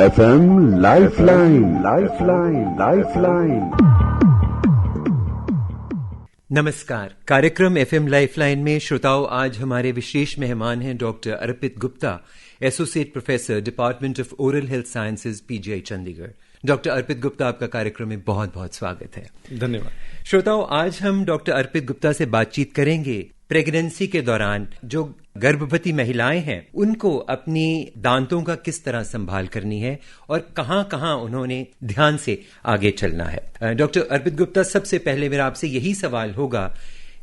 FM lifeline. नमस्कार। कार्यक्रम FM lifeline में श्रोताओं, आज हमारे विशेष मेहमान हैं doctor Arpit Gupta, associate professor, department of oral health sciences, PGI Chandigarh. Doctor Arpit Gupta, आपका कार्यक्रम में बहुत बहुत स्वागत है। धन्यवाद। श्रोताओं, आज हम डॉक्टर अर्पित गुप्ता से बातचीत करेंगे प्रेगनेंसी के दौरान जो गर्भवती महिलाएं हैं उनको अपनी दांतों का किस तरह संभाल करनी है और कहां कहां उन्होंने ध्यान से आगे चलना है। डॉक्टर अर्पित गुप्ता, सबसे पहले मेरा आपसे यही सवाल होगा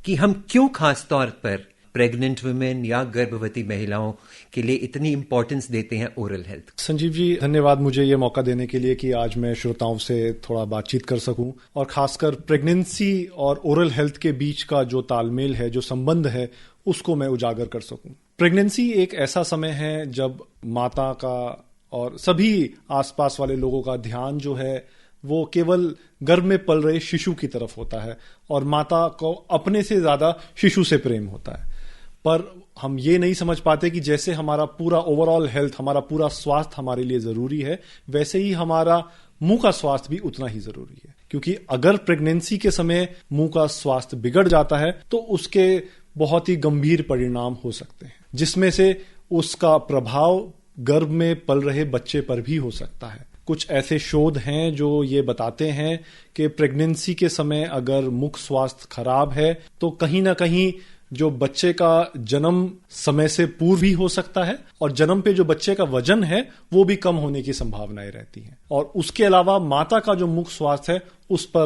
कि हम क्यों खास तौर पर प्रेग्नेंट वुमेन या गर्भवती महिलाओं के लिए इतनी इंपॉर्टेंस देते हैं ओरल हेल्थ। संजीव जी, धन्यवाद मुझे ये मौका देने के लिए कि आज मैं श्रोताओं से थोड़ा बातचीत कर सकूं और खासकर प्रेगनेंसी और ओरल हेल्थ के बीच का जो तालमेल है, जो संबंध है, उसको मैं उजागर कर सकूं। प्रेगनेंसी एक ऐसा समय है जब माता का और सभी आसपास वाले लोगों का ध्यान जो है वो केवल गर्भ में पल रहे शिशु की तरफ होता है और माता को अपने से ज्यादा शिशु से प्रेम होता है। पर हम ये नहीं समझ पाते कि जैसे हमारा पूरा ओवरऑल हेल्थ, हमारा पूरा स्वास्थ्य हमारे लिए जरूरी है, वैसे ही हमारा मुंह का स्वास्थ्य भी उतना ही जरूरी है। क्योंकि अगर प्रेगनेंसी के समय मुंह का स्वास्थ्य बिगड़ जाता है तो उसके बहुत ही गंभीर परिणाम हो सकते हैं, जिसमें से उसका प्रभाव गर्भ में पल रहे बच्चे पर भी हो सकता है। कुछ ऐसे शोध हैं जो ये बताते हैं कि प्रेगनेंसी के समय अगर मुख स्वास्थ्य खराब है तो कहीं ना कहीं जो बच्चे का जन्म समय से पूर्व भी हो सकता है और जन्म पे जो बच्चे का वजन है वो भी कम होने की संभावनाएं रहती हैं। और उसके अलावा माता का जो मुख स्वास्थ्य है उस पर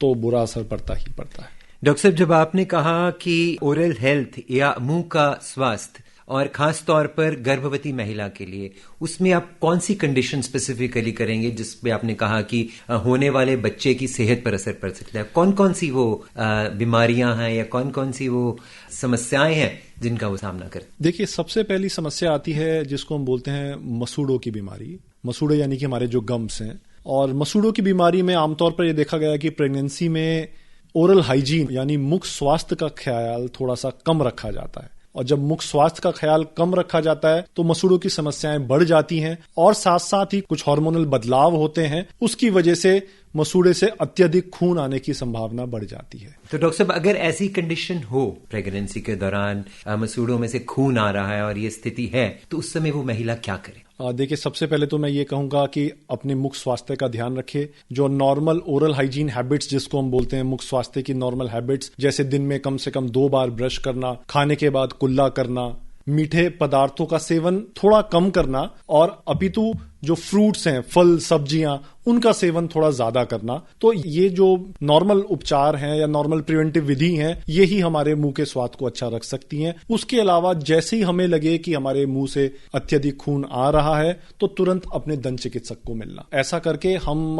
तो बुरा असर पड़ता ही पड़ता है। डॉक्टर साहब, जब आपने कहा कि ओरल हेल्थ या मुंह का स्वास्थ्य और खास तौर पर गर्भवती महिला के लिए, उसमें आप कौन सी कंडीशन स्पेसिफिकली करेंगे जिसपे आपने कहा कि होने वाले बच्चे की सेहत पर असर पड़ सकता है? कौन कौन सी वो बीमारियां हैं या कौन कौन सी वो समस्याएं हैं जिनका वो सामना करते? देखिए, सबसे पहली समस्या आती है जिसको हम बोलते हैं मसूड़ों की बीमारी। मसूड़े यानी कि हमारे जो गम्स हैं, और मसूड़ों की बीमारी में आमतौर पर यह देखा गया कि प्रेगनेंसी में ओरल हाइजीन यानी मुख स्वास्थ्य का ख्याल थोड़ा सा कम रखा जाता है। और जब मुख स्वास्थ्य का ख्याल कम रखा जाता है तो मसूड़ों की समस्याएं बढ़ जाती हैं और साथ साथ ही कुछ हार्मोनल बदलाव होते हैं, उसकी वजह से मसूड़े से अत्यधिक खून आने की संभावना बढ़ जाती है। तो डॉक्टर साहब, अगर ऐसी कंडीशन हो प्रेगनेंसी के दौरान मसूड़ों में से खून आ रहा है और ये स्थिति है, तो उस समय वो महिला क्या करे? देखिए, सबसे पहले तो मैं ये कहूंगा कि अपने मुख स्वास्थ्य का ध्यान रखे। जो नॉर्मल ओरल हाइजीन हैबिट्स जिसको हम बोलते हैं, मुख स्वास्थ्य की नॉर्मल हैबिट्स, जैसे दिन में कम से कम 2 बार ब्रश करना, खाने के बाद कुल्ला करना, मीठे पदार्थों का सेवन थोड़ा कम करना और अपितु जो फ्रूट्स हैं, फल सब्जियां, उनका सेवन थोड़ा ज्यादा करना। तो ये जो नॉर्मल उपचार हैं या नॉर्मल प्रिवेंटिव विधि हैं, ये ही हमारे मुंह के स्वास्थ्य को अच्छा रख सकती हैं। उसके अलावा जैसे ही हमें लगे कि हमारे मुंह से अत्यधिक खून आ रहा है तो तुरंत अपने दंत चिकित्सक को मिलना। ऐसा करके हम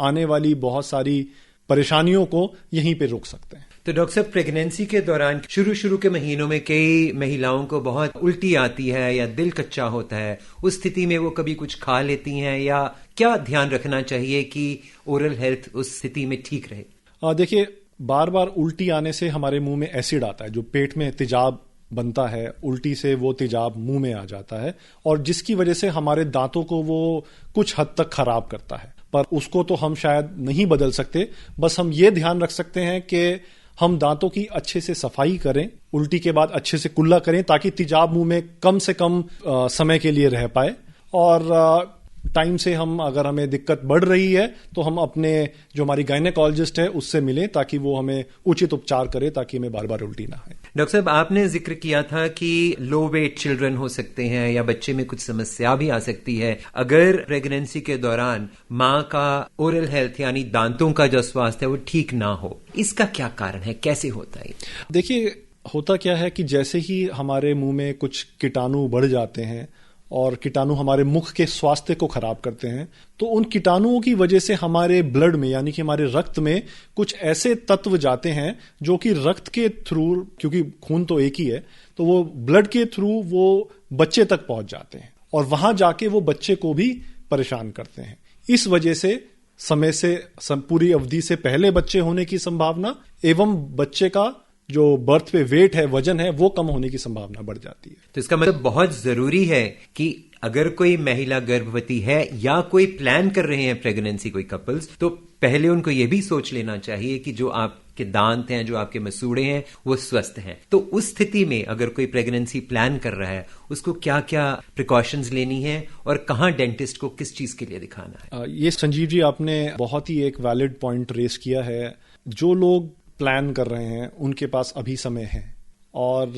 आने वाली बहुत सारी परेशानियों को यहीं पे रोक सकते हैं। तो डॉक्टर साहब, प्रेगनेंसी के दौरान शुरू के महीनों में कई महिलाओं को बहुत उल्टी आती है या दिल कच्चा होता है, उस स्थिति में वो कभी कुछ खा लेती हैं, या क्या ध्यान रखना चाहिए कि ओरल हेल्थ उस स्थिति में ठीक रहे? देखिए, बार बार उल्टी आने से हमारे मुंह में एसिड आता है, जो पेट में तेजाब बनता है, उल्टी से वो तेजाब मुंह में आ जाता है और जिसकी वजह से हमारे दांतों को वो कुछ हद तक खराब करता है। पर उसको तो हम शायद नहीं बदल सकते, बस हम ये ध्यान रख सकते हैं कि हम दांतों की अच्छे से सफाई करें, उल्टी के बाद अच्छे से कुल्ला करें ताकि तेजाब मुंह में कम से कम समय के लिए रह पाए। और टाइम से हम, अगर हमें दिक्कत बढ़ रही है तो हम अपने जो हमारी गायनेकोलॉजिस्ट है उससे मिलें ताकि वो हमें उचित उपचार करे ताकि हमें बार बार उल्टी ना आए। डॉक्टर साहब, आपने जिक्र किया था कि लो वेट चिल्ड्रन हो सकते हैं या बच्चे में कुछ समस्या भी आ सकती है अगर प्रेगनेंसी के दौरान माँ का ओरल हेल्थ यानी दांतों का जो स्वास्थ्य है वो ठीक ना हो। इसका क्या कारण है, कैसे होता है? देखिए, होता क्या है कि जैसे ही हमारे मुंह में कुछ कीटाणु बढ़ जाते हैं और कीटाणु हमारे मुख के स्वास्थ्य को खराब करते हैं, तो उन कीटाणुओं की वजह से हमारे ब्लड में यानी कि हमारे रक्त में कुछ ऐसे तत्व जाते हैं जो कि रक्त के थ्रू, क्योंकि खून तो एक ही है, तो वो ब्लड के थ्रू वो बच्चे तक पहुंच जाते हैं और वहां जाके वो बच्चे को भी परेशान करते हैं। इस वजह से समय से पूरी अवधि से पहले बच्चे होने की संभावना एवं बच्चे का जो बर्थ पे वेट है, वजन है, वो कम होने की संभावना बढ़ जाती है। तो इसका मतलब बहुत जरूरी है कि अगर कोई महिला गर्भवती है या कोई प्लान कर रहे हैं प्रेगनेंसी, कोई कपल्स, तो पहले उनको ये भी सोच लेना चाहिए कि जो आपके दांत हैं, जो आपके मसूड़े हैं, वो स्वस्थ हैं। तो उस स्थिति में अगर कोई प्रेगनेंसी प्लान कर रहा है, उसको क्या क्या प्रिकॉशंस लेनी है और कहाँ डेंटिस्ट को किस चीज के लिए दिखाना है? ये संजीव जी, आपने बहुत ही एक वैलिड पॉइंट रेस किया है। जो लोग प्लान कर रहे हैं उनके पास अभी समय है, और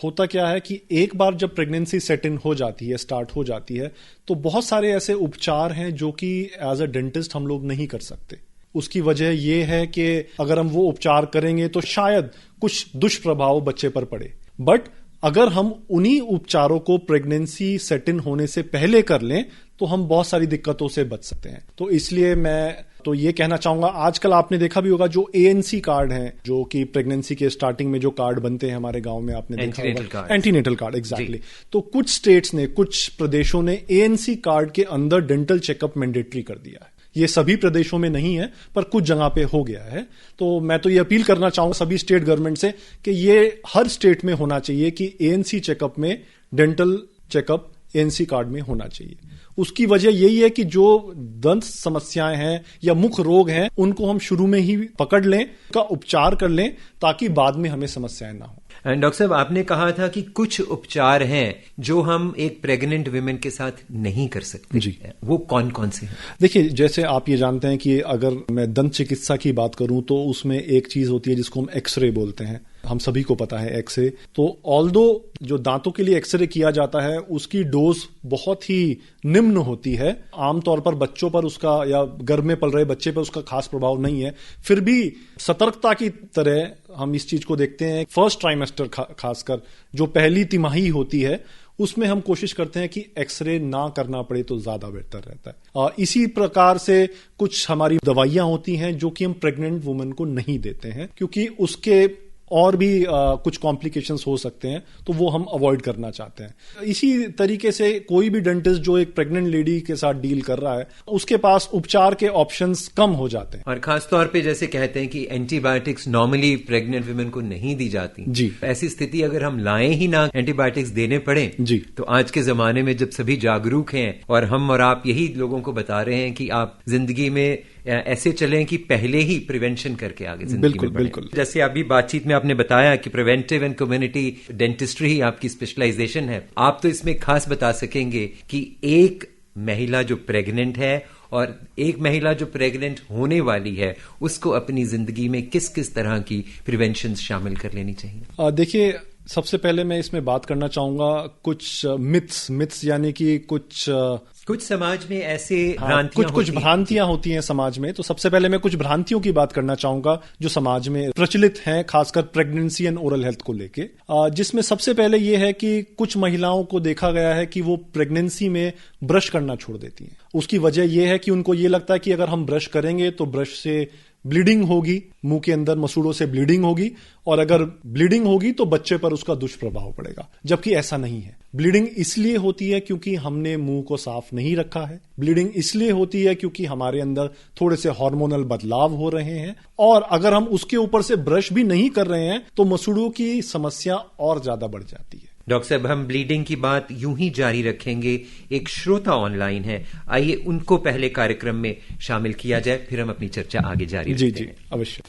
होता क्या है कि एक बार जब प्रेगनेंसी सेट इन हो जाती है, स्टार्ट हो जाती है, तो बहुत सारे ऐसे उपचार हैं जो कि एज अ डेंटिस्ट हम लोग नहीं कर सकते। उसकी वजह यह है कि अगर हम वो उपचार करेंगे तो शायद कुछ दुष्प्रभाव बच्चे पर पड़े, बट अगर हम उन्हीं उपचारों को प्रेगनेंसी सेट इन होने से पहले कर लें तो हम बहुत सारी दिक्कतों से बच सकते हैं। तो इसलिए मैं तो ये कहना चाहूंगा, आजकल आपने देखा भी होगा जो ANC कार्ड हैं, जो कि प्रेगनेंसी के स्टार्टिंग में जो कार्ड बनते हैं हमारे गांव में, आपने देखा होगा एंटीनेटल कार्ड, एग्जैक्टली। तो कुछ स्टेट्स ने, कुछ प्रदेशों ने ANC कार्ड के अंदर डेंटल चेकअप मैंडेटरी कर दिया है। ये सभी प्रदेशों में नहीं है, पर कुछ जगह पे हो गया है। तो मैं तो ये अपील करना चाहूंगा सभी स्टेट गवर्नमेंट से कि ये हर स्टेट में होना चाहिए कि ANC चेकअप में डेंटल चेकअप ANC कार्ड में होना चाहिए। उसकी वजह यही है कि जो दंत समस्याएं हैं या मुख रोग हैं, उनको हम शुरू में ही पकड़ लें, का उपचार कर लें, ताकि बाद में हमें समस्याएं ना हो। डॉक्टर साहब, आपने कहा था कि कुछ उपचार हैं जो हम एक प्रेग्नेंट वुमेन के साथ नहीं कर सकते जी। वो कौन कौन से हैं? देखिए, जैसे आप ये जानते हैं कि अगर मैं दंत चिकित्सा की बात करूं तो उसमें एक चीज होती है जिसको हम एक्सरे बोलते हैं। हम सभी को पता है एक्सरे। तो ऑल्दो जो दांतों के लिए एक्सरे किया जाता है उसकी डोज बहुत ही निम्न होती है। आमतौर पर बच्चों पर उसका, या गर्भ में पल रहे बच्चे पर उसका खास प्रभाव नहीं है। फिर भी सतर्कता की तरह हम इस चीज को देखते हैं। फर्स्ट ट्राइमेस्टर खासकर जो पहली तिमाही होती है, उसमें हम कोशिश करते हैं कि एक्सरे ना करना पड़े तो ज्यादा बेहतर रहता है। इसी प्रकार से कुछ हमारी दवाइयां होती हैं जो कि हम प्रेग्नेंट वुमेन को नहीं देते हैं, क्योंकि उसके और भी कुछ कॉम्प्लिकेशंस हो सकते हैं, तो वो हम अवॉइड करना चाहते हैं। इसी तरीके से कोई भी डेंटिस्ट जो एक प्रेग्नेंट लेडी के साथ डील कर रहा है, उसके पास उपचार के ऑप्शंस कम हो जाते हैं। और खास तौर पे जैसे कहते हैं कि एंटीबायोटिक्स नॉर्मली प्रेग्नेंट वुमेन को नहीं दी जाती जी। ऐसी स्थिति अगर हम लाएं ही ना, एंटीबायोटिक्स देने पड़े जी, तो आज के जमाने में जब सभी जागरूक हैं और हम और आप यही लोगों को बता रहे हैं कि आप जिंदगी में ऐसे चलें कि पहले ही प्रिवेंशन करके आगे जिंदगी में बढ़ें। बिल्कुल। जैसे अभी बातचीत में आपने बताया कि प्रिवेंटिव एंड कम्युनिटी डेंटिस्ट्री ही आपकी स्पेशलाइजेशन है। आप तो इसमें खास बता सकेंगे कि एक महिला जो प्रेग्नेंट है और एक महिला जो प्रेग्नेंट होने वाली है, उसको अपनी जिंदगी में किस किस तरह की प्रिवेंशन शामिल कर लेनी चाहिए? देखिए, सबसे पहले मैं इसमें बात करना चाहूंगा कुछ मिथ्स यानी कि कुछ समाज में ऐसे भ्रांतियां कुछ भ्रांतियां होती हैं समाज में। तो सबसे पहले मैं कुछ भ्रांतियों की बात करना चाहूंगा जो समाज में प्रचलित हैं, खासकर प्रेगनेंसी एंड ओरल हेल्थ को लेके। जिसमें सबसे पहले ये है कि कुछ महिलाओं को देखा गया है कि वो प्रेगनेंसी में ब्रश करना छोड़ देती हैं। उसकी वजह यह है कि उनको ये लगता है कि अगर हम ब्रश करेंगे तो ब्रश से ब्लीडिंग होगी, मुंह के अंदर मसूड़ों से ब्लीडिंग होगी, और अगर ब्लीडिंग होगी तो बच्चे पर उसका दुष्प्रभाव पड़ेगा। जबकि ऐसा नहीं है। ब्लीडिंग इसलिए होती है क्योंकि हमने मुंह को साफ नहीं रखा है। ब्लीडिंग इसलिए होती है क्योंकि हमारे अंदर थोड़े से हार्मोनल बदलाव हो रहे हैं, और अगर हम उसके ऊपर से ब्रश भी नहीं कर रहे हैं तो मसूड़ों की समस्या और ज्यादा बढ़ जाती है। डॉक्टर साहब, हम ब्लीडिंग की बात यूं ही जारी रखेंगे। एक श्रोता ऑनलाइन है, आइए उनको पहले कार्यक्रम में शामिल किया जाए, फिर हम अपनी चर्चा आगे जारी रखते हैं। जी, अवश्य।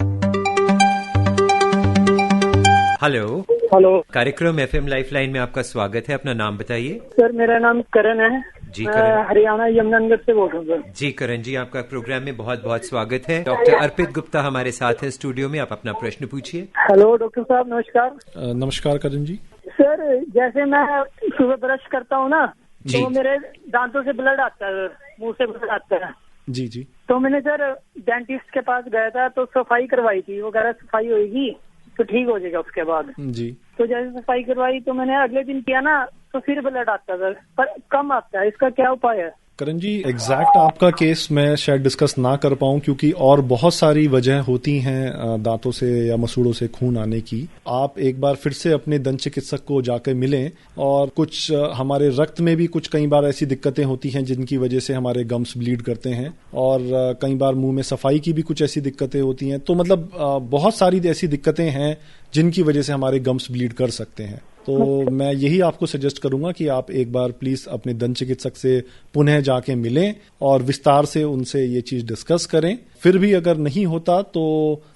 हेलो, कार्यक्रम FM लाइफलाइन में आपका स्वागत है। अपना नाम बताइए। सर, मेरा नाम करण है जी। करण, हरियाणा यमुनानगर से बोल रहा हूँ सर। जी करण जी, आपका प्रोग्राम में बहुत बहुत स्वागत है। डॉक्टर अर्पित गुप्ता हमारे साथ हैं स्टूडियो में, आप अपना प्रश्न पूछिए। हेलो डॉक्टर साहब, नमस्कार। नमस्कार करण जी। सर, जैसे मैं सुबह ब्रश करता हूँ ना, तो मेरे दांतों से ब्लड आता है, मुंह से ब्लड आता है। जी। तो मैंने सर डेंटिस्ट के पास गया था, तो सफाई करवाई थी। वो कह रहा सफाई होगी तो ठीक हो जाएगा उसके बाद जी। तो जैसे सफाई करवाई तो मैंने अगले दिन किया ना, तो फिर ब्लड आता सर, पर कम आता है। इसका क्या उपाय है? करण जी, एग्जैक्ट आपका केस मैं शायद डिस्कस ना कर पाऊं, क्योंकि और बहुत सारी वजह होती हैं दांतों से या मसूड़ों से खून आने की। आप एक बार फिर से अपने दंत चिकित्सक को जाकर मिलें, और कुछ हमारे रक्त में भी कुछ कई बार ऐसी दिक्कतें होती हैं जिनकी वजह से हमारे गम्स ब्लीड करते हैं, और कई बार मुंह में सफाई की भी कुछ ऐसी दिक्कतें होती हैं। तो मतलब बहुत सारी ऐसी दिक्कतें हैं जिनकी वजह से हमारे गम्स ब्लीड कर सकते हैं। तो मैं यही आपको सजेस्ट करूंगा कि आप एक बार प्लीज अपने दंत चिकित्सक से पुनः जाके मिलें और विस्तार से उनसे ये चीज डिस्कस करें। फिर भी अगर नहीं होता तो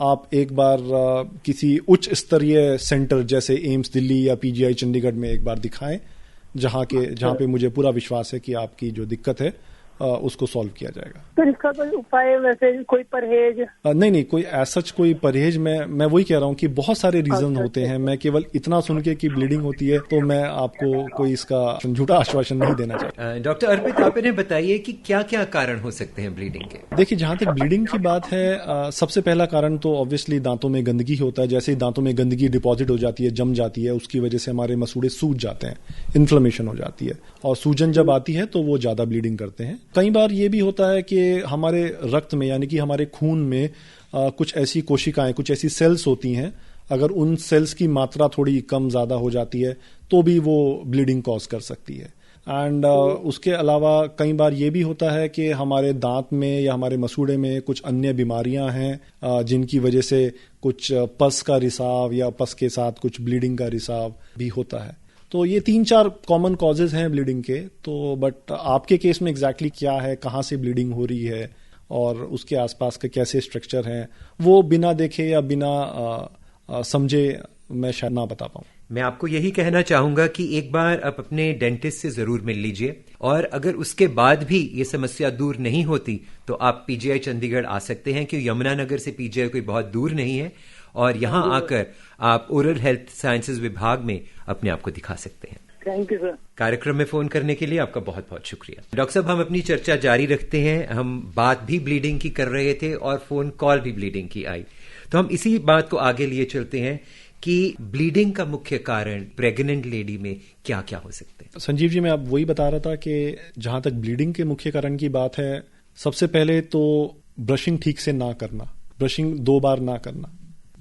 आप एक बार किसी उच्च स्तरीय सेंटर जैसे एम्स दिल्ली या पीजीआई चंडीगढ़ में एक बार दिखाएं, जहां पे मुझे पूरा विश्वास है कि आपकी जो दिक्कत है उसको सॉल्व किया जाएगा। तो इसका कोई उपाय, वैसे कोई परहेज? नहीं, कोई ऐसा कोई परहेज मैं वही कह रहा हूँ कि बहुत सारे रीजन होते हैं। मैं केवल इतना सुन के कि ब्लीडिंग होती है तो मैं आपको कोई इसका झूठा आश्वासन नहीं देना चाहता। डॉक्टर अर्पित, आप इन्हें बताइए कि क्या क्या कारण हो सकते हैं ब्लीडिंग के? देखिए, जहां तक ब्लीडिंग की बात है, सबसे पहला कारण तो ऑब्वियसली दांतों में गंदगी होता है। जैसे ही दांतों में गंदगी डिपॉजिट हो जाती है, जम जाती है, उसकी वजह से हमारे मसूड़े सूज जाते हैं, इन्फ्लेमेशन हो जाती है, और सूजन जब आती है तो वो ज्यादा ब्लीडिंग करते हैं। कई बार ये भी होता है कि हमारे रक्त में यानी कि हमारे खून में कुछ ऐसी कोशिकाएं, कुछ ऐसी सेल्स होती हैं, अगर उन सेल्स की मात्रा थोड़ी कम ज्यादा हो जाती है तो भी वो ब्लीडिंग कॉज कर सकती है। एंड उसके अलावा कई बार ये भी होता है कि हमारे दांत में या हमारे मसूड़े में कुछ अन्य बीमारियां हैं जिनकी वजह से कुछ पस का रिसाव या पस के साथ कुछ ब्लीडिंग का रिसाव भी होता है। तो ये 3-4 कॉमन कॉजेज हैं ब्लीडिंग के। तो बट आपके केस में एग्जैक्टली क्या है, कहाँ से ब्लीडिंग हो रही है और उसके आसपास के कैसे स्ट्रक्चर हैं, वो बिना देखे या बिना समझे मैं शायद ना बता पाऊँ। मैं आपको यही कहना चाहूंगा कि एक बार आप अपने डेंटिस्ट से जरूर मिल लीजिए, और अगर उसके बाद भी ये समस्या दूर नहीं होती तो आप पीजीआई चंडीगढ़ आ सकते हैं, क्योंकि यमुनानगर से पीजीआई कोई बहुत दूर नहीं है, और यहाँ आकर आप ओरल हेल्थ साइंसेज विभाग में अपने आप को दिखा सकते हैं। Thank you sir. कार्यक्रम में फोन करने के लिए आपका बहुत बहुत शुक्रिया। डॉक्टर साहब, हम अपनी चर्चा जारी रखते हैं। हम बात भी ब्लीडिंग की कर रहे थे और फोन कॉल भी ब्लीडिंग की आई, तो हम इसी बात को आगे लिए चलते हैं कि ब्लीडिंग का मुख्य कारण प्रेग्नेंट लेडी में क्या क्या हो सकते हैं। संजीव जी, मैं अब वही बता रहा था कि जहां तक ब्लीडिंग के मुख्य कारण की बात है, सबसे पहले तो ब्रशिंग ठीक से ना करना, ब्रशिंग 2 बार ना करना।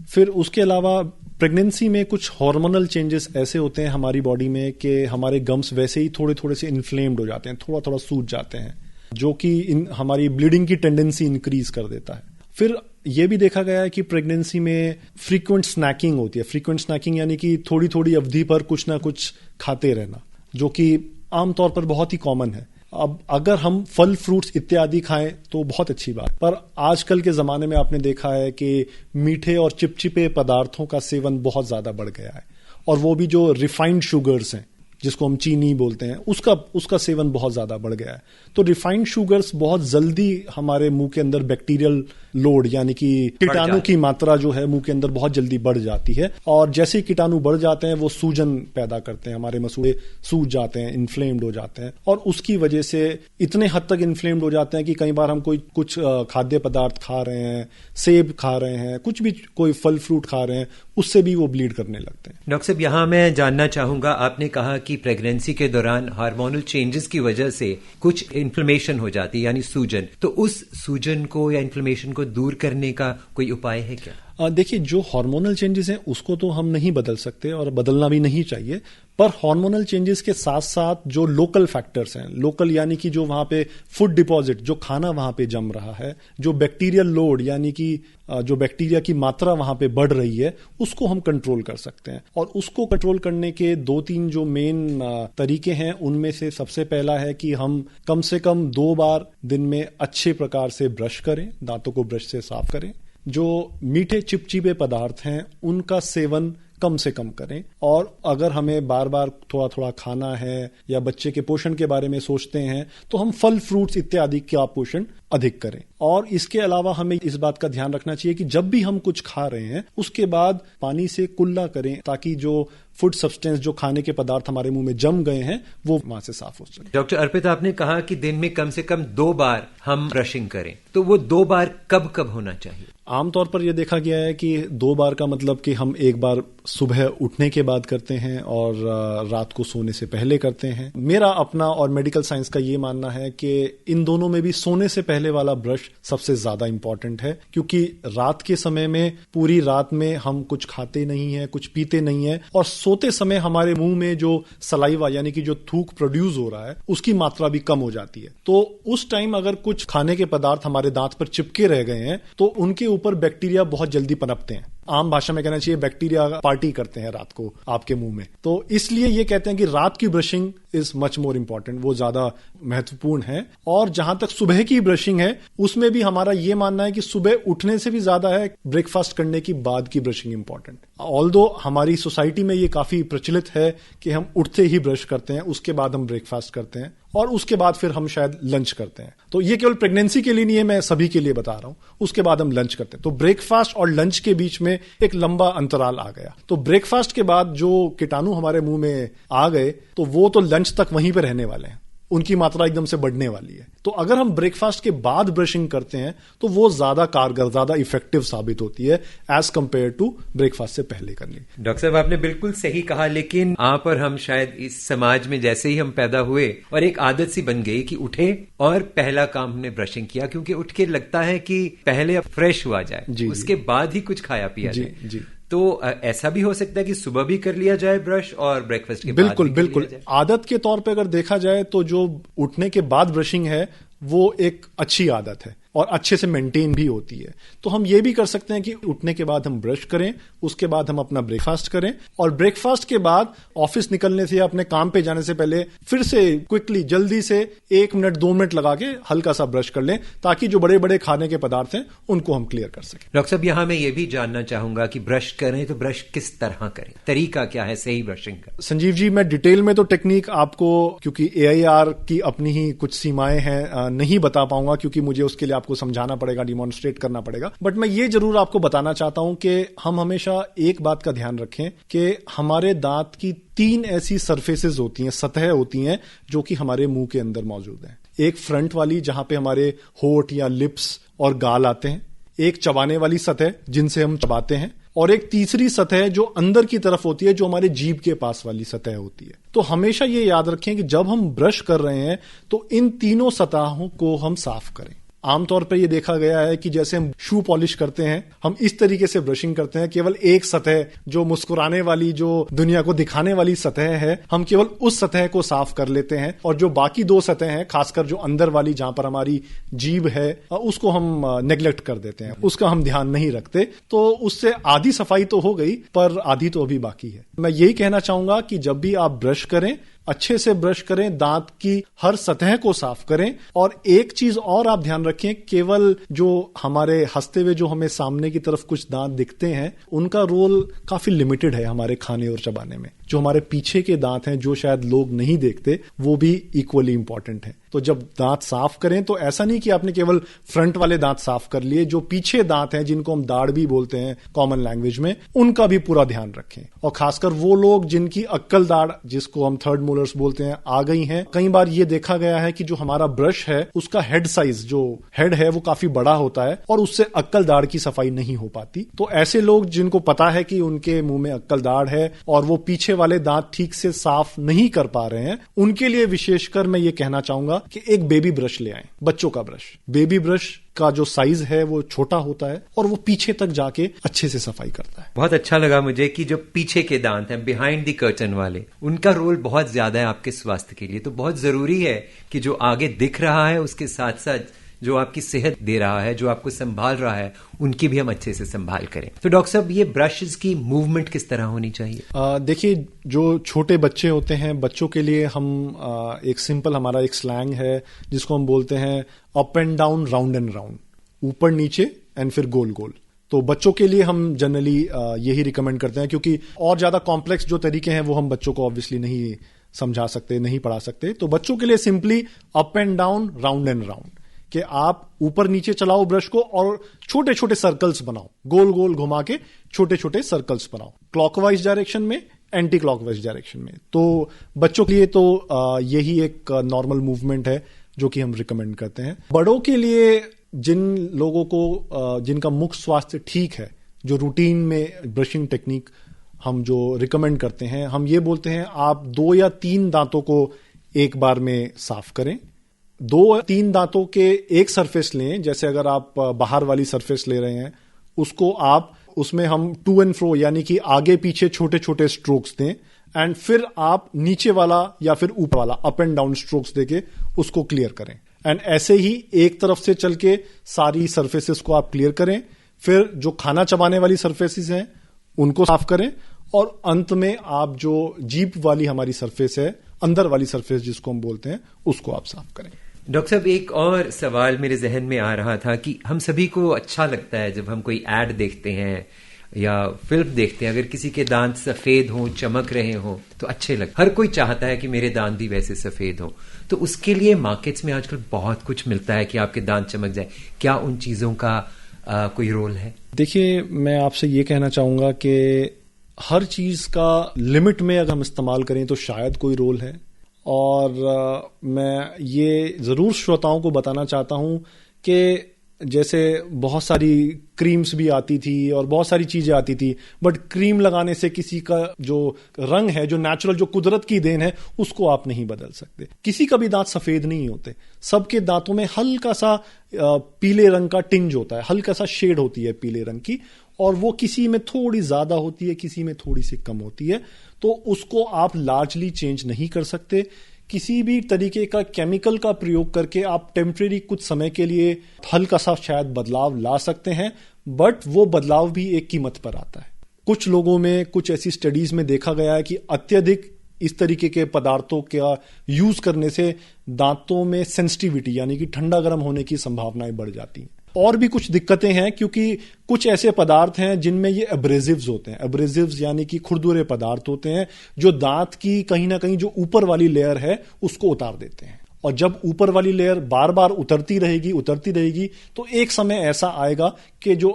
फिर उसके अलावा प्रेगनेंसी में कुछ हार्मोनल चेंजेस ऐसे होते हैं हमारी बॉडी में कि हमारे गम्स वैसे ही थोड़े थोड़े से इन्फ्लेम्ड हो जाते हैं, थोड़ा थोड़ा सूज जाते हैं, जो कि हमारी ब्लीडिंग की टेंडेंसी इंक्रीज कर देता है। फिर यह भी देखा गया है कि प्रेगनेंसी में फ्रीक्वेंट स्नैकिंग होती है। फ्रीक्वेंट स्नैकिंग यानी कि थोड़ी थोड़ी अवधि पर कुछ ना कुछ खाते रहना, जो कि आमतौर पर बहुत ही कॉमन है। अब अगर हम फल फ्रूट्स इत्यादि खाएं तो बहुत अच्छी बात, पर आजकल के जमाने में आपने देखा है कि मीठे और चिपचिपे पदार्थों का सेवन बहुत ज्यादा बढ़ गया है, और वो भी जो रिफाइंड शुगर्स हैं, जिसको हम चीनी बोलते हैं, उसका सेवन बहुत ज्यादा बढ़ गया है। तो रिफाइंड शुगर्स बहुत जल्दी हमारे मुंह के अंदर बैक्टीरियल लोड यानी कि कीटाणु की मात्रा जो है मुंह के अंदर बहुत जल्दी बढ़ जाती है, और जैसे ही कीटाणु बढ़ जाते हैं वो सूजन पैदा करते हैं, हमारे मसूड़े सूज जाते हैं, इन्फ्लेम्ड हो जाते हैं, और उसकी वजह से इतने हद तक इन्फ्लेम्ड हो जाते हैं कि कई बार हम कुछ खाद्य पदार्थ खा रहे हैं, सेब खा रहे हैं, कुछ भी कोई फल फ्रूट खा रहे हैं, उससे भी वो ब्लीड करने लगते हैं। डॉक्टर साहब, यहाँ मैं जानना चाहूंगा, आपने कहा कि प्रेगनेंसी के दौरान हार्मोनल चेंजेस की वजह से कुछ इन्फ्लेमेशन हो जाती है यानी सूजन, तो उस सूजन को या इन्फ्लेमेशन को दूर करने का कोई उपाय है क्या? देखिए, जो हार्मोनल चेंजेस हैं उसको तो हम नहीं बदल सकते और बदलना भी नहीं चाहिए, पर हार्मोनल चेंजेस के साथ साथ जो लोकल फैक्टर्स हैं, लोकल यानी कि जो वहां पे फूड डिपॉजिट, जो खाना वहां पे जम रहा है, जो बैक्टीरियल लोड यानी कि जो बैक्टीरिया की मात्रा वहां पे बढ़ रही है, उसको हम कंट्रोल कर सकते हैं। और उसको कंट्रोल करने के 2-3 जो मेन तरीके हैं, उनमें से सबसे पहला है कि हम कम से कम 2 बार दिन में अच्छे प्रकार से ब्रश करें, दांतों को ब्रश से साफ करें। जो मीठे चिपचिपे पदार्थ हैं उनका सेवन कम से कम करें, और अगर हमें बार बार थोड़ा थोड़ा खाना है या बच्चे के पोषण के बारे में सोचते हैं तो हम फल फ्रूट्स इत्यादि का पोषण अधिक करें। और इसके अलावा हमें इस बात का ध्यान रखना चाहिए कि जब भी हम कुछ खा रहे हैं उसके बाद पानी से कुल्ला करें, ताकि जो फूड सब्सटेंस, जो खाने के पदार्थ हमारे मुंह में जम गए हैं, वो वहां से साफ हो सके। डॉक्टर अर्पित, आपने कहा कि दिन में कम से कम 2 बार हम ब्रशिंग करें, तो वो 2 बार कब कब होना चाहिए? आमतौर पर यह देखा गया है कि 2 बार का मतलब कि हम एक बार सुबह उठने के बाद करते हैं और रात को सोने से पहले करते हैं। मेरा अपना और मेडिकल साइंस का ये मानना है कि इन दोनों में भी सोने से पहले वाला ब्रश सबसे ज्यादा इंपॉर्टेंट है, क्योंकि रात के समय में पूरी रात में हम कुछ खाते नहीं है, कुछ पीते नहीं है, और सोते समय हमारे मुंह में जो सलाइवा यानी कि जो थूक प्रोड्यूस हो रहा है उसकी मात्रा भी कम हो जाती है। तो उस टाइम अगर कुछ खाने के पदार्थ हमारे दांत पर चिपके रह गए हैं तो उनके ऊपर बैक्टीरिया बहुत जल्दी पनपते हैं। आम भाषा में कहना चाहिए बैक्टीरिया पार्टी करते हैं रात को आपके मुंह में। तो इसलिए ये कहते हैं कि रात की brushing is much more important, वो ज्यादा महत्वपूर्ण है। और जहां तक सुबह की ब्रशिंग है, उसमें भी हमारा ये मानना है कि सुबह उठने से भी ज्यादा है ब्रेकफास्ट करने की बाद की ब्रशिंग इंपॉर्टेंट। ऑल्दो हमारी सोसाइटी में ये काफी प्रचलित है कि हम उठते ही ब्रश करते हैं, उसके बाद हम ब्रेकफास्ट करते हैं और उसके बाद फिर हम शायद लंच करते हैं। तो ये केवल प्रेगनेंसी के लिए नहीं है, मैं सभी के लिए बता रहा हूं। उसके बाद हम लंच करते हैं। तो ब्रेकफास्ट और लंच के बीच में एक लंबा अंतराल आ गया। तो ब्रेकफास्ट के बाद जो कीटाणु हमारे मुंह में आ गए, तो वो तो लंच तक वहीं पे रहने वाले हैं, उनकी मात्रा एकदम से बढ़ने वाली है। तो अगर हम ब्रेकफास्ट के बाद ब्रशिंग करते हैं तो वो ज्यादा कारगर, ज्यादा इफेक्टिव साबित होती है एज कंपेयर टू ब्रेकफास्ट से पहले करनी। डॉक्टर साहब, आपने बिल्कुल सही कहा, लेकिन आप और हम शायद इस समाज में जैसे ही हम पैदा हुए और एक आदत सी बन गई कि उठे और पहला काम हमने ब्रशिंग किया, क्योंकि उठ के लगता है कि पहले फ्रेश हुआ जाए, उसके बाद ही कुछ खाया पिया जाए। जी। तो ऐसा भी हो सकता है कि सुबह भी कर लिया जाए ब्रश और ब्रेकफास्ट के बिल्कुल बाद भी बिल्कुल आदत के तौर पे अगर देखा जाए तो जो उठने के बाद ब्रशिंग है वो एक अच्छी आदत है और अच्छे से मेंटेन भी होती है। तो हम ये भी कर सकते हैं कि उठने के बाद हम ब्रश करें, उसके बाद हम अपना ब्रेकफास्ट करें और ब्रेकफास्ट के बाद ऑफिस निकलने से या अपने काम पे जाने से पहले फिर से क्विकली जल्दी से 1 मिनट 2 मिनट लगा के हल्का सा ब्रश कर लें, ताकि जो बड़े बड़े खाने के पदार्थ हैं उनको हम क्लियर कर सकें। डॉक्टर साहब, यहां मैं ये भी जानना चाहूंगा कि ब्रश करें तो ब्रश किस तरह करें, तरीका क्या है सही ब्रशिंग का? संजीव जी, मैं डिटेल में तो टेक्निक आपको, क्योंकि AIR की अपनी ही कुछ सीमाएं हैं, नहीं बता पाऊंगा, क्योंकि मुझे उसके लिए आपको समझाना पड़ेगा, डिमॉन्स्ट्रेट करना पड़ेगा। बट मैं ये जरूर आपको बताना चाहता हूं कि हम हमेशा एक बात का ध्यान रखें कि हमारे दांत की 3 ऐसी सरफेसेस होती हैं, सतह होती हैं, जो कि हमारे मुंह के अंदर मौजूद हैं। एक फ्रंट वाली, जहां पे हमारे होठ या लिप्स और गाल आते हैं, एक चबाने वाली सतह जिनसे हम चबाते हैं, और एक तीसरी सतह जो अंदर की तरफ होती है, जो हमारे जीभ के पास वाली सतह होती है। तो हमेशा ये याद रखें कि जब हम ब्रश कर रहे हैं तो इन तीनों सतहों को हम साफ करें। आमतौर पर यह देखा गया है कि जैसे हम शू पॉलिश करते हैं, हम इस तरीके से ब्रशिंग करते हैं, केवल एक सतह जो मुस्कुराने वाली, जो दुनिया को दिखाने वाली सतह है, हम केवल उस सतह को साफ कर लेते हैं, और जो बाकी 2 सतह हैं, खासकर जो अंदर वाली जहां पर हमारी जीभ है, उसको हम नेग्लेक्ट कर देते हैं, उसका हम ध्यान नहीं रखते। तो उससे आधी सफाई तो हो गई, पर आधी तो अभी बाकी है। मैं यही कहना चाहूंगा कि जब भी आप ब्रश करें, अच्छे से ब्रश करें, दांत की हर सतह को साफ करें। और एक चीज और आप ध्यान रखें, केवल जो हमारे हंसते हुए जो हमें सामने की तरफ कुछ दांत दिखते हैं, उनका रोल काफी लिमिटेड है हमारे खाने और चबाने में। जो हमारे पीछे के दांत हैं, जो शायद लोग नहीं देखते, वो भी इक्वली इंपॉर्टेंट है। तो जब दांत साफ करें तो ऐसा नहीं कि आपने केवल फ्रंट वाले दांत साफ कर लिए, जो पीछे दांत हैं, जिनको हम दाढ़ भी बोलते हैं कॉमन लैंग्वेज में, उनका भी पूरा ध्यान रखें। और खासकर वो लोग जिनकी अक्कल दाढ़, जिसको हम थर्ड मोलर्स बोलते हैं, आ गई हैं। कई बार ये देखा गया है कि जो हमारा ब्रश है, उसका हेड साइज, जो हेड है, वो काफी बड़ा होता है और उससे अक्कल दाढ़ की सफाई नहीं हो पाती। तो ऐसे लोग जिनको पता है कि उनके मुंह में अक्कल दाढ़ है और वो पीछे वाले दांत ठीक से साफ नहीं कर पा रहे हैं, उनके लिए विशेषकर मैं ये कहना चाहूंगा कि एक बेबी ब्रश ले आएं, बच्चों का ब्रश। बेबी ब्रश का जो साइज है वो छोटा होता है और वो पीछे तक जाके अच्छे से सफाई करता है। बहुत अच्छा लगा मुझे कि जो पीछे के दांत हैं, बिहाइंड द कर्टन वाले, उनका रोल बहुत ज्यादा है आपके स्वास्थ्य के लिए। तो बहुत जरूरी है कि जो आगे दिख रहा है, उसके साथ साथ जो आपकी सेहत दे रहा है, जो आपको संभाल रहा है, उनकी भी हम अच्छे से संभाल करें। तो डॉक्टर साहब, ये ब्रशेस की मूवमेंट किस तरह होनी चाहिए? देखिए, जो छोटे बच्चे होते हैं, बच्चों के लिए हम एक सिंपल, हमारा एक स्लैंग है जिसको हम बोलते हैं up and down, round and round, ऊपर नीचे एंड फिर गोल गोल। तो बच्चों के लिए हम जनरली यही रिकमेंड करते हैं, क्योंकि और ज्यादा कॉम्प्लेक्स जो तरीके हैं वो हम बच्चों को ऑब्वियसली नहीं समझा सकते, नहीं पढ़ा सकते। तो बच्चों के लिए simply up and down, round and round, कि आप ऊपर नीचे चलाओ ब्रश को और छोटे छोटे सर्कल्स बनाओ, गोल गोल घुमा के छोटे छोटे सर्कल्स बनाओ, क्लॉकवाइज डायरेक्शन में, एंटी क्लॉकवाइज डायरेक्शन में। तो बच्चों के लिए तो यही एक नॉर्मल मूवमेंट है जो कि हम रिकमेंड करते हैं। बड़ों के लिए, जिन लोगों को जिनका मुख स्वास्थ्य ठीक है, जो रूटीन में ब्रशिंग टेक्निक हम जो रिकमेंड करते हैं, हम ये बोलते हैं आप 2 या 3 दांतों को एक बार में साफ करें। 2 या 3 दांतों के एक सरफेस लें, जैसे अगर आप बाहर वाली सरफेस ले रहे हैं, उसको आप, उसमें हम टू एंड फ्रो, यानी कि आगे पीछे छोटे छोटे स्ट्रोक्स दें, एंड फिर आप नीचे वाला या फिर ऊपर वाला अप एंड डाउन स्ट्रोक्स देके उसको क्लियर करें। एंड ऐसे ही एक तरफ से चल के सारी सरफेसेस को आप क्लियर करें, फिर जो खाना चबाने वाली सरफेसेस हैं उनको साफ करें, और अंत में आप जो जीभ वाली हमारी सरफेस है, अंदर वाली सरफेस जिसको हम बोलते हैं, उसको आप साफ करें। डॉक्टर साहब, एक और सवाल मेरे जहन में आ रहा था कि हम सभी को अच्छा लगता है जब हम कोई एड देखते हैं या फिल्म देखते हैं, अगर किसी के दांत सफेद हों, चमक रहे हों तो अच्छे लगते। हर कोई चाहता है कि मेरे दांत भी वैसे सफेद हों, तो उसके लिए मार्केट्स में आजकल बहुत कुछ मिलता है कि आपके दांत चमक जाए। क्या उन चीजों का कोई रोल है? देखिए, मैं आपसे ये कहना चाहूंगा कि हर चीज का लिमिट में अगर हम इस्तेमाल करें तो शायद कोई रोल है, और मैं ये जरूर श्रोताओं को बताना चाहता हूं कि जैसे बहुत सारी क्रीम्स भी आती थी और बहुत सारी चीजें आती थी, बट क्रीम लगाने से किसी का जो रंग है, जो नेचुरल, जो कुदरत की देन है, उसको आप नहीं बदल सकते। किसी का भी दांत सफेद नहीं होते, सबके दांतों में हल्का सा पीले रंग का टिंज होता है, हल्का सा शेड होती है पीले रंग की, और वो किसी में थोड़ी ज्यादा होती है, किसी में थोड़ी सी कम होती है। तो उसको आप लार्जली चेंज नहीं कर सकते। किसी भी तरीके का केमिकल का प्रयोग करके आप टेम्परेरी कुछ समय के लिए हल्का सा शायद बदलाव ला सकते हैं, बट वो बदलाव भी एक कीमत पर आता है। कुछ लोगों में, कुछ ऐसी स्टडीज में देखा गया है कि अत्यधिक इस तरीके के पदार्थों का यूज करने से दांतों में सेंसिटिविटी यानी कि ठंडा गर्म होने की संभावनाएं बढ़ जाती हैं। और भी कुछ दिक्कतें हैं, क्योंकि कुछ ऐसे पदार्थ हैं जिनमें ये एब्रेसिव्स होते हैं। एब्रेसिव्स यानी कि खुरदुरे पदार्थ होते हैं जो दांत की कहीं ना कहीं जो ऊपर वाली लेयर है उसको उतार देते हैं, और जब ऊपर वाली लेयर बार बार उतरती रहेगी तो एक समय ऐसा आएगा कि जो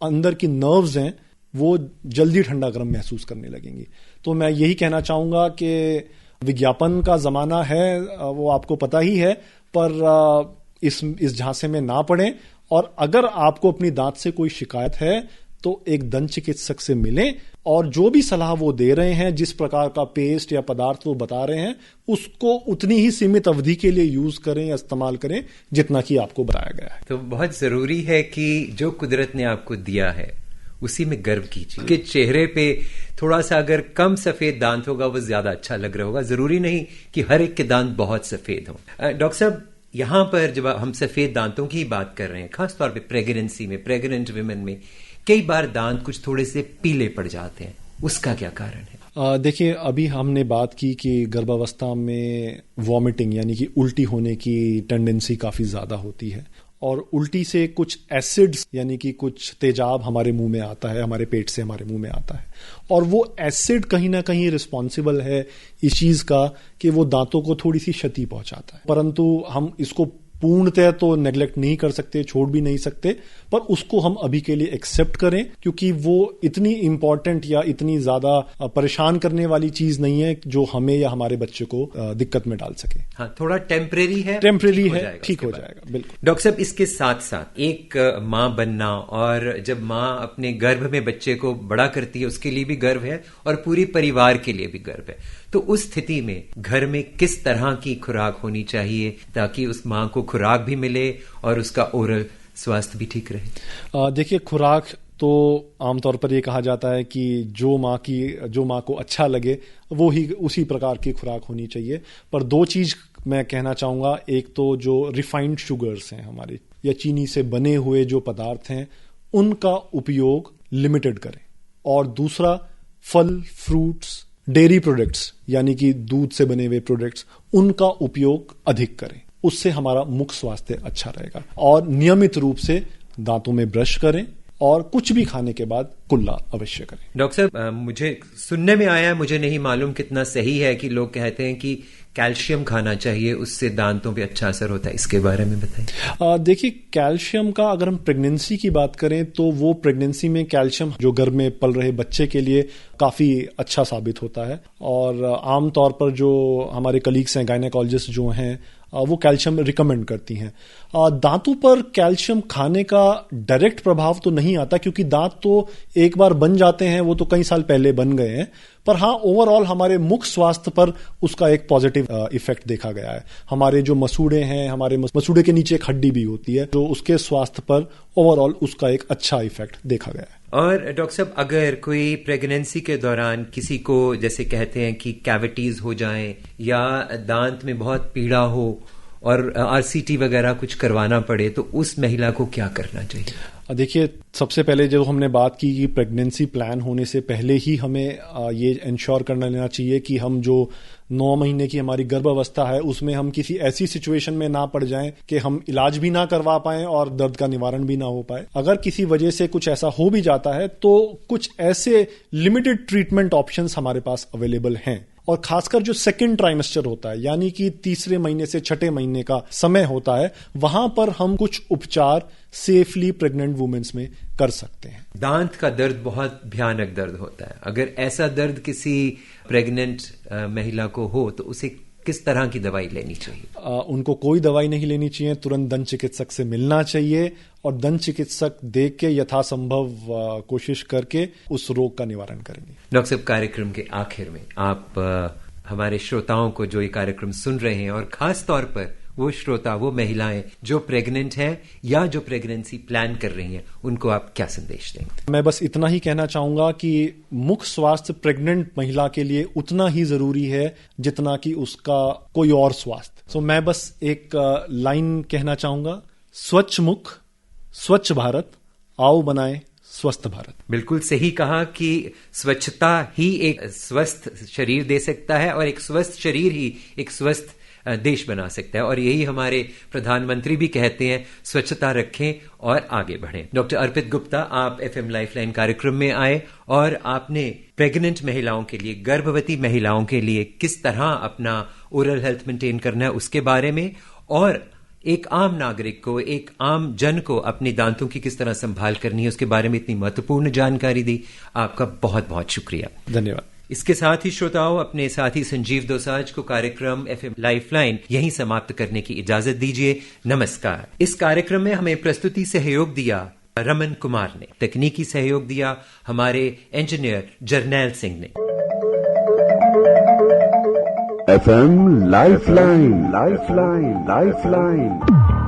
अंदर की नर्व्स हैं वो जल्दी ठंडा गर्म महसूस करने लगेंगी। तो मैं यही कहना चाहूंगा कि विज्ञापन का जमाना है, वो आपको पता ही है, पर इस झांसे में ना पड़ें, और अगर आपको अपनी दांत से कोई शिकायत है तो एक दंत चिकित्सक से मिलें, और जो भी सलाह वो दे रहे हैं, जिस प्रकार का पेस्ट या पदार्थ वो बता रहे हैं, उसको उतनी ही सीमित अवधि के लिए यूज करें या इस्तेमाल करें जितना कि आपको बताया गया है। तो बहुत जरूरी है कि जो कुदरत ने आपको दिया है उसी में गर्व कीजिए। कि चेहरे पे थोड़ा सा अगर कम सफेद दांत होगा वो ज्यादा अच्छा लग रहा होगा, जरूरी नहीं कि हर एक के दांत बहुत सफेद हो। डॉक्टर साहब, यहां पर जब हम सफेद दांतों की बात कर रहे हैं, खासतौर पे प्रेगनेंसी में, प्रेग्नेंट विमेन में कई बार दांत कुछ थोड़े से पीले पड़ जाते हैं, उसका क्या कारण है? देखिए, अभी हमने बात की कि गर्भावस्था में वॉमिटिंग यानी कि उल्टी होने की टेंडेंसी काफी ज्यादा होती है, और उल्टी से कुछ एसिड्स यानी कि कुछ तेजाब हमारे मुंह में आता है, हमारे पेट से हमारे मुंह में आता है, और वो एसिड कहीं ना कहीं रिस्पॉन्सिबल है इस चीज का कि वो दांतों को थोड़ी सी क्षति पहुंचाता है। परंतु हम इसको पूर्णतः तो नेग्लेक्ट नहीं कर सकते, छोड़ भी नहीं सकते, पर उसको हम अभी के लिए एक्सेप्ट करें, क्योंकि वो इतनी इंपॉर्टेंट या इतनी ज्यादा परेशान करने वाली चीज नहीं है जो हमें या हमारे बच्चे को दिक्कत में डाल सके। हाँ, थोड़ा टेम्परेरी है, ठीक हो जाएगा, बिल्कुल। डॉक्टर साहब, इसके साथ साथ एक माँ बनना, और जब माँ अपने गर्भ में बच्चे को बड़ा करती है उसके लिए भी गर्व है, और पूरी परिवार के लिए भी गर्व है। तो उस स्थिति में घर में किस तरह की खुराक होनी चाहिए ताकि उस माँ को खुराक भी मिले और उसका ओरल स्वास्थ्य भी ठीक रहे? देखिए, खुराक तो आमतौर पर ये कहा जाता है कि जो माँ को अच्छा लगे वो ही उसी प्रकार की खुराक होनी चाहिए। पर दो चीज मैं कहना चाहूंगा, एक तो जो रिफाइंड शुगर्स हैं हमारे, या चीनी से बने हुए जो पदार्थ हैं, उनका उपयोग लिमिटेड करें, और दूसरा फल, फ्रूट्स, डेयरी प्रोडक्ट्स यानी कि दूध से बने हुए प्रोडक्ट्स, उनका उपयोग अधिक करें। उससे हमारा मुख स्वास्थ्य अच्छा रहेगा। और नियमित रूप से दांतों में ब्रश करें, और कुछ भी खाने के बाद कुल्ला अवश्य करें। डॉक्टर साहब, मुझे सुनने में आया है, मुझे नहीं मालूम कितना सही है, कि लोग कहते हैं कि कैल्शियम खाना चाहिए, उससे दांतों पे अच्छा असर होता है। इसके बारे में बताइए। देखिए, कैल्शियम का अगर हम प्रेगनेंसी की बात करें तो वो प्रेगनेंसी में कैल्शियम जो गर्भ में पल रहे बच्चे के लिए काफी अच्छा साबित होता है, और आमतौर पर जो हमारे कलीग्स हैं, गायनेकोलॉजिस्ट जो हैं, वो कैल्शियम रिकमेंड करती हैं। दांतों पर कैल्शियम खाने का डायरेक्ट प्रभाव तो नहीं आता, क्योंकि दांत तो एक बार बन जाते हैं, वो तो कई साल पहले बन गए हैं, पर हाँ, ओवरऑल हमारे मुख स्वास्थ्य पर उसका एक पॉजिटिव इफेक्ट देखा गया है। हमारे जो मसूड़े हैं, हमारे मसूड़े के नीचे एक हड्डी भी होती है, तो उसके स्वास्थ्य पर ओवरऑल उसका एक अच्छा इफेक्ट देखा गया है। और डॉक्टर साहब, अगर कोई प्रेगनेंसी के दौरान किसी को, जैसे कहते हैं कि कैविटीज हो जाएं, या दांत में बहुत पीड़ा हो और आरसीटी वगैरह कुछ करवाना पड़े, तो उस महिला को क्या करना चाहिए? देखिए, सबसे पहले जो हमने बात की कि प्रेगनेंसी प्लान होने से पहले ही हमें ये इंश्योर करना लेना चाहिए कि हम जो 9 महीने की हमारी गर्भावस्था है उसमें हम किसी ऐसी सिचुएशन में ना पड़ जाएं कि हम इलाज भी ना करवा पाएं और दर्द का निवारण भी ना हो पाए। अगर किसी वजह से कुछ ऐसा हो भी जाता है तो कुछ ऐसे लिमिटेड ट्रीटमेंट ऑप्शंस हमारे पास अवेलेबल हैं। और खासकर जो सेकेंड ट्राइमेस्टर होता है, यानी कि तीसरे महीने से छठे महीने का समय होता है, वहां पर हम कुछ उपचार सेफली प्रेग्नेंट वुमेन्स में कर सकते हैं। दांत का दर्द बहुत भयानक दर्द होता है। अगर ऐसा दर्द किसी प्रेग्नेंट महिला को हो तो उसे किस तरह की दवाई लेनी चाहिए? उनको कोई दवाई नहीं लेनी चाहिए, तुरंत दंत चिकित्सक से मिलना चाहिए और दंत चिकित्सक देख के यथासंभव कोशिश करके उस रोग का निवारण करेंगे। डॉक्टर साहब, कार्यक्रम के आखिर में आप हमारे श्रोताओं को जो ये कार्यक्रम सुन रहे हैं और खास तौर पर वो श्रोता, वो महिलाएं जो प्रेग्नेंट हैं या जो प्रेगनेंसी प्लान कर रही हैं, उनको आप क्या संदेश देंगे? मैं बस इतना ही कहना चाहूंगा कि मुख स्वास्थ्य प्रेग्नेंट महिला के लिए उतना ही जरूरी है जितना कि उसका कोई और स्वास्थ्य। मैं बस एक लाइन कहना चाहूंगा, स्वच्छ मुख स्वच्छ भारत, आओ बनाए स्वस्थ भारत। बिल्कुल सही कहा कि स्वच्छता ही एक स्वस्थ शरीर दे सकता है और एक स्वस्थ शरीर ही एक स्वस्थ देश बना सकता है। और यही हमारे प्रधानमंत्री भी कहते हैं, स्वच्छता रखें और आगे बढ़ें। डॉक्टर अर्पित गुप्ता, आप FM लाइफलाइन कार्यक्रम में आए और आपने प्रेग्नेंट महिलाओं के लिए, गर्भवती महिलाओं के लिए किस तरह अपना ओरल हेल्थ मेंटेन करना है उसके बारे में, और एक आम नागरिक को, एक आम जन को अपने दांतों की किस तरह संभाल करनी है उसके बारे में इतनी महत्वपूर्ण जानकारी दी। आपका बहुत बहुत शुक्रिया। धन्यवाद। इसके साथ ही श्रोताओं, अपने साथी संजीव दोसांझ को कार्यक्रम FM लाइफलाइन यहीं समाप्त करने की इजाजत दीजिए। नमस्कार। इस कार्यक्रम में हमें प्रस्तुति सहयोग दिया रमन कुमार ने, तकनीकी सहयोग दिया हमारे इंजीनियर जरनैल सिंह ने। FM lifeline, lifeline, lifeline.